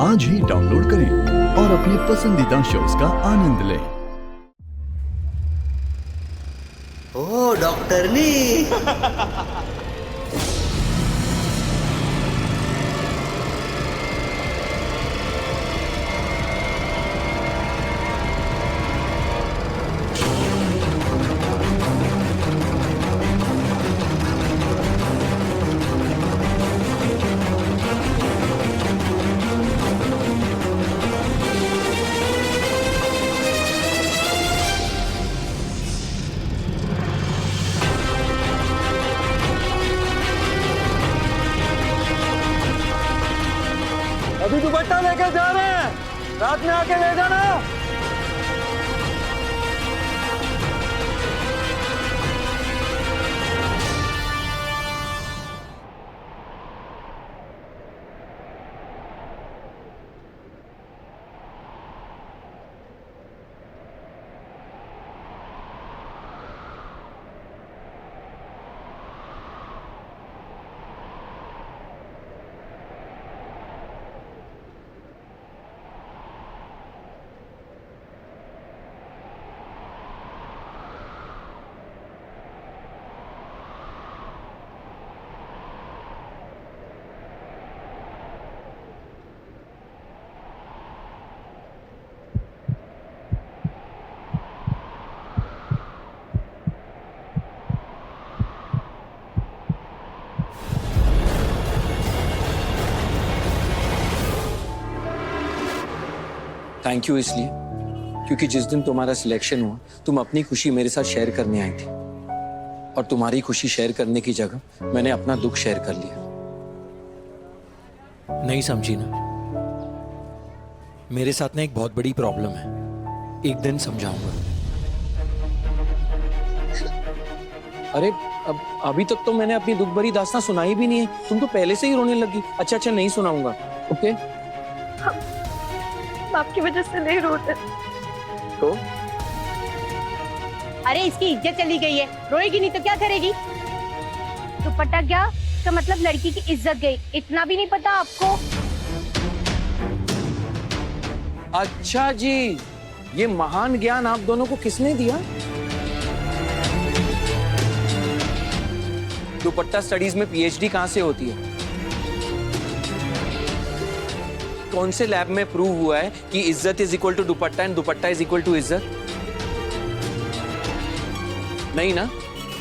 आज ही डाउनलोड करें और अपने पसंदीदा शोज का आनंद लें। ओ डॉक्टरनी अभी दुपट्टा लेके जा रहे हैं, रात में आके ले जाना। थैंक यू इसलिए क्योंकि जिस दिन तुम्हारा सिलेक्शन हुआ तुम अपनी खुशी मेरे साथ शेयर करने आई थी, और तुम्हारी खुशी शेयर करने की जगह मैंने अपना दुख शेयर कर लिया। नहीं समझी ना? मेरे साथ ना एक बहुत बड़ी प्रॉब्लम है, एक दिन समझाऊंगा। अरे अभी तक तो मैंने अपनी दुख भरी दास्तां सुनाई भी नहीं है, तुम तो पहले से ही रोने लगी। अच्छा नहीं सुनाऊंगा, ओके? आपकी वजह से नहीं रोते तो अरे इसकी इज्जत चली गई है, रोएगी नहीं तो क्या करेगी? दुपट्टा क्या तो मतलब लड़की की इज्जत गई, इतना भी नहीं पता आपको? अच्छा जी, ये महान ज्ञान आप दोनों को किसने दिया? दुपट्टा स्टडीज में पीएचडी कहां से होती है? कौन से लैब में प्रूव हुआ है कि इज्जत is equal to dupatta and dupatta is equal to इज्जत? नहीं ना?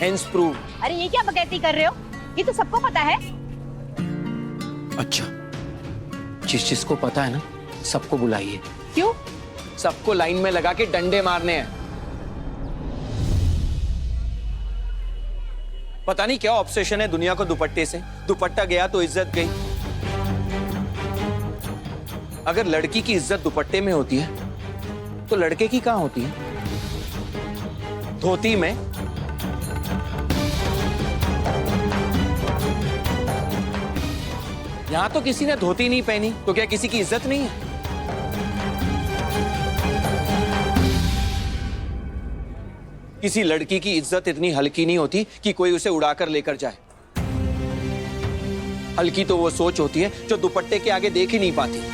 Hence prove. अरे ये क्या बकैती कर रहे हो? ये तो सबको पता है। अच्छा, जिसको पता है ना, सबको बुलाइए। क्यों? सबको लाइन में लगा के डंडे मारने हैं। पता नहीं क्या ऑब्सेशन है दुनिया को दुपट्टे से। दुपट्टा गया तो इज्जत गई। अगर लड़की की इज्जत दुपट्टे में होती है तो लड़के की कहां होती है? धोती में। यहां तो किसी ने धोती नहीं पहनी, तो क्या किसी की इज्जत नहीं है? किसी लड़की की इज्जत इतनी हल्की नहीं होती कि कोई उसे उड़ाकर लेकर जाए। हल्की तो वो सोच होती है जो दुपट्टे के आगे देख ही नहीं पाती।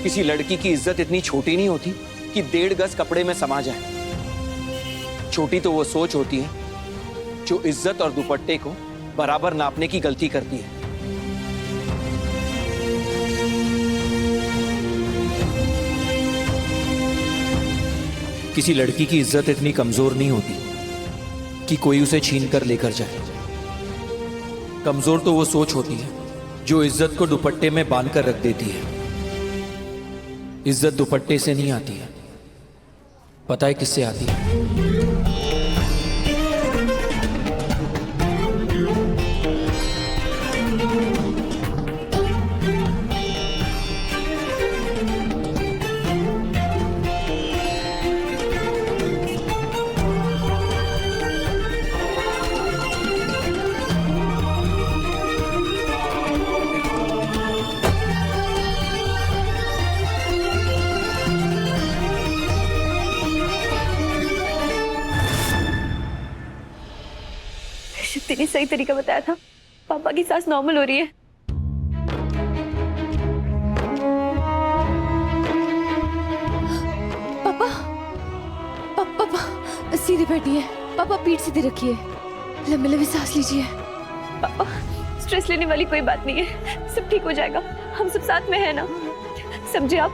किसी लड़की की इज्जत इतनी छोटी नहीं होती कि 1.5 गज कपड़े में समा जाए। छोटी तो वो सोच होती है जो इज्जत और दुपट्टे को बराबर नापने की गलती करती है। किसी लड़की की इज्जत इतनी कमजोर नहीं होती कि कोई उसे छीन कर लेकर जाए। कमजोर तो वो सोच होती है जो इज्जत को दुपट्टे में बांध कर रख देती है। इज्जत दुपट्टे से नहीं आती है, पता है किससे आती है? तेरी सही तरीका बताया था, पापा की सांस नॉर्मल हो रही है। बैठिए। पापा पीठ सीधी रखिए, लंबी लंबी सांस लीजिए। पापा स्ट्रेस लेने वाली कोई बात नहीं है, सब ठीक हो जाएगा। हम सब साथ में है ना, समझे आप।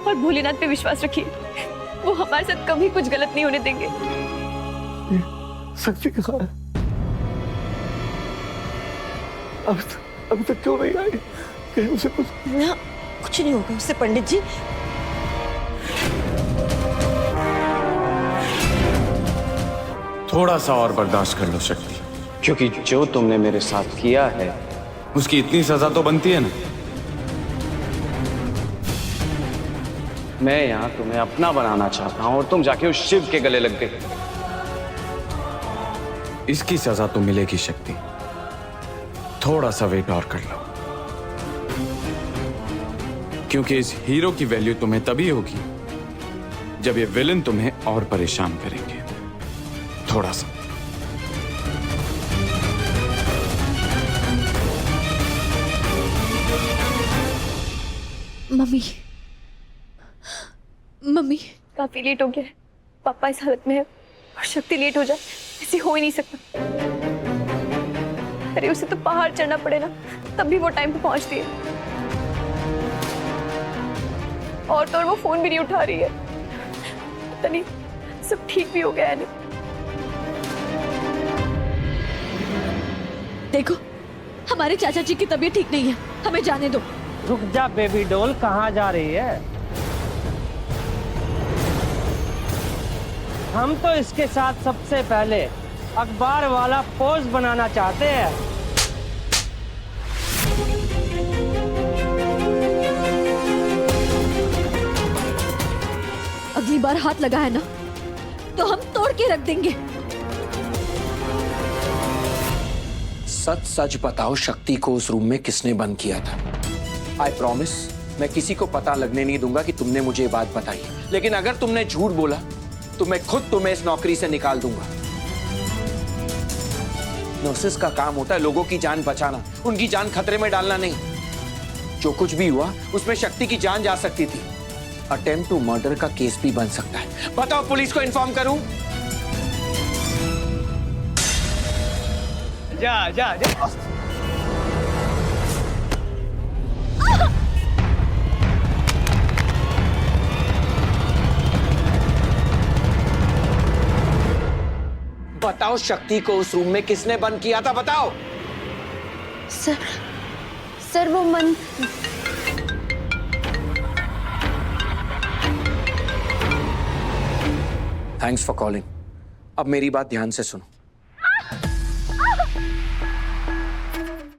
और भोलेनाथ पे विश्वास रखिए, वो हमारे साथ कभी कुछ गलत नहीं होने देंगे। शक्ति कहाँ है? अभी तक क्यों नहीं आई? कहीं उसे कुछ ना, कुछ नहीं होगा उससे पंडित जी। थोड़ा सा और बर्दाश्त कर लो शक्ति, क्योंकि जो तुमने मेरे साथ किया है उसकी इतनी सजा तो बनती है ना। मैं यहाँ तुम्हें अपना बनाना चाहता हूँ और तुम जाके उस शिव के गले लग गए। इसकी सजा तो मिलेगी शक्ति, थोड़ा सा वेट और कर लो, क्योंकि इस हीरो की वैल्यू तुम्हें तभी होगी जब ये विलन तुम्हें और परेशान करेंगे। थोड़ा सा। Mummy, mummy. काफी लेट हो गया है, पापा इस हालत में है और शक्ति लेट हो जाए ऐसे हो ही नहीं सकता। अरे उसे तो पहाड़ चढ़ना पड़े ना, तब भी वो टाइम पे पहुंचती है। और तो और वो फोन भी नहीं उठा रही है। पता नहीं सब ठीक भी हो गया है नहीं। देखो, हमारे चाचा जी की तबीयत ठीक नहीं है, हमें जाने दो। रुक जा बेबी डॉल, कहाँ जा रही है? हम तो इसके साथ सबसे पहले अखबार वाला पोज बनाना चाहते हैं। अगली बार हाथ लगा है ना, तो हम तोड़ के रख देंगे। सच सच बताओ, शक्ति को उस रूम में किसने बंद किया था? आई प्रॉमिस, मैं किसी को पता लगने नहीं दूंगा कि तुमने मुझे ये बात बताई। लेकिन अगर तुमने झूठ बोला तो मैं खुद तुम्हें इस नौकरी से निकाल दूंगा। नर्सेस का काम होता है लोगों की जान बचाना, उनकी जान खतरे में डालना नहीं। जो कुछ भी हुआ उसमें शक्ति की जान जा सकती थी। अटेम्प्ट टू मर्डर का केस भी बन सकता है। बताओ, पुलिस को इन्फॉर्म करूं? जा जा जा। बताओ, शक्ति को उस रूम में किसने बंद किया था? बताओ। सर वो मन थैंक्स फॉर कॉलिंग। अब मेरी बात ध्यान से सुनो।